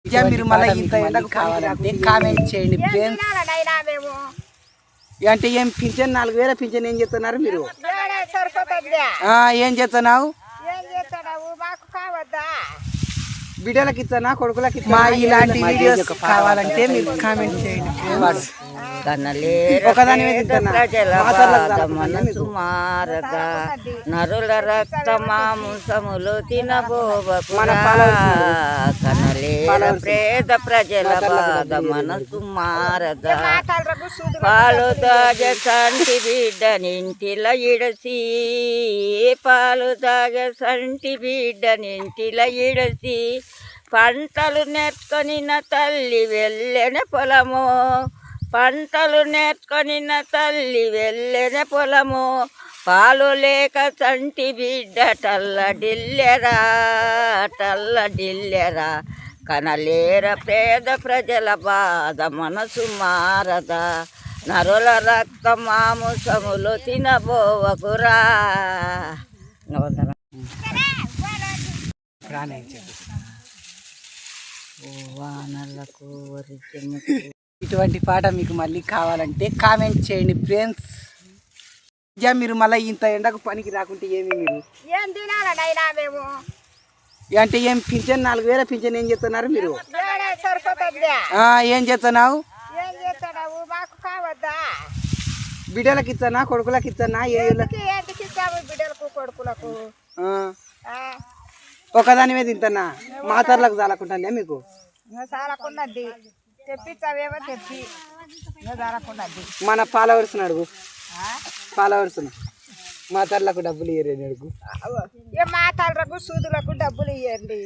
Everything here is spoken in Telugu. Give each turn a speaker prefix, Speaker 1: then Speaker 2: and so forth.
Speaker 1: మీరు మళ్ళీ ఇంత ఎండకు కావాలంటే కామెంట్ చేయండి ఫ్రెండ్స్. అంటే ఏం పింఛన్ 4000 పింఛన్ ఏం చేస్తున్నారు మీరు? ఏం చేస్తున్నావు? బిడ్డలకి ఇస్తానా కొడుకులకి ఇస్తానా? ఇలాంటి వీడియోస్ కావాలంటే మీరు కామెంట్ చేయండి ఫ్రెండ్స్. ఒకదాని
Speaker 2: ప్రజల మనసు మారగా నరుల రక్త మాంసములు తినబోవకురా కనలేర ప్రేద ప్రజల బాధ మనసు మారగా పాలు తాగే సంటి బిడ్డనింటిల ఇడసి పాలు తాగే సంటి బిడ్డనింటిల ఇడసి పంటలు నెట్టుకొని నా తల్లి వెళ్ళెన పొలము పంటలు నేర్చుకొని నా తల్లి వెళ్ళెన పొలము పాలు లేక చంటి బిడ్డ టల్లడిల్లెరా కనలేర పేద ప్రజల బాధ మనసు మారదా నరుల రక్త మాంసములు తినబోవకురా. వానలకు వరిచెనుకు
Speaker 1: ఇటువంటి పాట మీకు మళ్ళీ కావాలంటే కామెంట్ చేయండి ఫ్రెండ్స్. మీరు మళ్ళీ ఇంత ఎండకు పనికి రాకుంటే ఏమి మీరు
Speaker 2: ఏం తినాలనైనా మేము
Speaker 1: అంటే ఏం పింఛన్ 4000 పింఛన్ ఏం చేస్తున్నారు మీరు?
Speaker 2: సరిపోతుందా?
Speaker 1: ఏం చేస్తున్నావు?
Speaker 2: ఏం చేస్తావు? మాకు కావద్దా?
Speaker 1: బిడ్డలకి ఇస్తానా కొడుకులకి ఇస్తానా?
Speaker 2: ఏంటికి ఇస్తాము బిడ్డలకు కొడుకులకు?
Speaker 1: ఒకదాని మీద తింటానా? మాతర్లకు చాలకుంటానే మీకు?
Speaker 2: చాలకున్నది తెప్పించావేమో తెప్పి చాలకున్నది.
Speaker 1: మన ఫాలోవర్స్ అడుగు, ఫాలోవర్స్ మాతర్లకు డబ్బులు ఇయ్యరు అడుగు.
Speaker 2: ఏ మాతలకు సూదులకు డబ్బులు ఇవ్వండి.